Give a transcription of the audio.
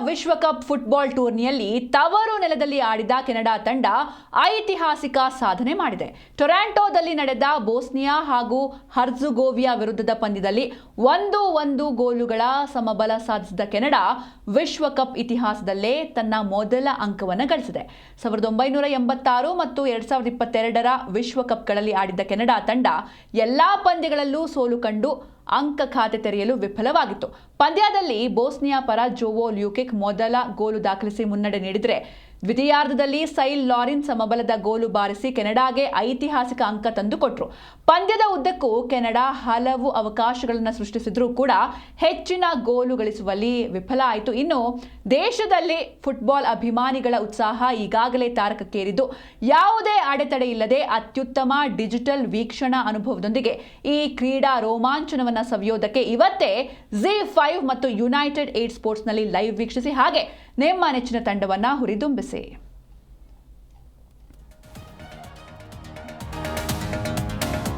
ವಿಶ್ವಕಪ್ ಫುಟ್ಬಾಲ್ ಟೂರ್ನಿಯಲ್ಲಿ ತವರು ನೆಲದಲ್ಲಿ ಆಡಿದ ಕೆನಡಾ ತಂಡ ಐತಿಹಾಸಿಕ ಸಾಧನೆ ಮಾಡಿದೆ. ಟೊರಾಂಟೊದಲ್ಲಿ ನಡೆದ ಬೋಸ್ನಿಯಾ ಹಾಗೂ ಹರ್ಜುಗೋವಿಯಾ ವಿರುದ್ಧದ ಪಂದ್ಯದಲ್ಲಿ 1-1 ಗೋಲುಗಳ ಸಮಬಲ ಸಾಧಿಸಿದ ಕೆನಡಾ ವಿಶ್ವಕಪ್ ಇತಿಹಾಸದಲ್ಲೇ ತನ್ನ ಮೊದಲ ಅಂಕವನ್ನು ಗಳಿಸಿದೆ. 1986 ಮತ್ತು 2022ರ ವಿಶ್ವಕಪ್ಗಳಲ್ಲಿ ಆಡಿದ್ದ ಕೆನಡಾ ತಂಡ ಎಲ್ಲಾ ಪಂದ್ಯಗಳಲ್ಲೂ ಸೋಲು ಕಂಡು ಅಂಕ ಖಾತೆ ತೆರೆಯಲು ವಿಫಲವಾಗಿತ್ತು. ಪಂದ್ಯದಲ್ಲಿ ಬೋಸ್ನಿಯಾ ಪರ ಜೋವೋ ಲ್ಯೂಕಿಕ್ ಮೊದಲ ಗೋಲು ದಾಖಲಿಸಿ ಮುನ್ನಡೆ ನೀಡಿದರೆ, ದ್ವಿತೀಯಾರ್ಧದಲ್ಲಿ ಸೈಲ್ ಲಾರಿನ್ ಸಮಬಲದ ಗೋಲು ಬಾರಿಸಿ ಕೆನಡಾಗೆ ಐತಿಹಾಸಿಕ ಅಂಕ ತಂದುಕೊಟ್ರು. ಪಂದ್ಯದ ಉದ್ದಕ್ಕೂ ಕೆನಡಾ ಹಲವು ಅವಕಾಶಗಳನ್ನು ಸೃಷ್ಟಿಸಿದ್ರೂ ಕೂಡ ಹೆಚ್ಚಿನ ಗೋಲು ಗಳಿಸುವಲ್ಲಿ ವಿಫಲ ಆಯಿತು. ಇನ್ನು ದೇಶದಲ್ಲಿ ಫುಟ್ಬಾಲ್ ಅಭಿಮಾನಿಗಳ ಉತ್ಸಾಹ ಈಗಾಗಲೇ ತಾರಕಕ್ಕೇರಿದ್ದು, ಯಾವುದೇ ಅಡೆತಡೆ ಇಲ್ಲದೆ ಅತ್ಯುತ್ತಮ ಡಿಜಿಟಲ್ ವೀಕ್ಷಣಾ ಅನುಭವದೊಂದಿಗೆ ಈ ಕ್ರೀಡಾ ರೋಮಾಂಚನವನ್ನು ಸವಿಯೋದಕ್ಕೆ ಇವತ್ತೇ ZEE5 ಮತ್ತು ಯುನೈಟೆಡ್ 8 ಸ್ಪೋರ್ಟ್ಸ್ನಲ್ಲಿ ಲೈವ್ ವೀಕ್ಷಿಸಿ. ಹಾಗೆ ನಿಮ್ಮ ನೆಚ್ಚಿನ ತಂಡವನ್ನು ಹುರಿದುಂಬಿಸಿ.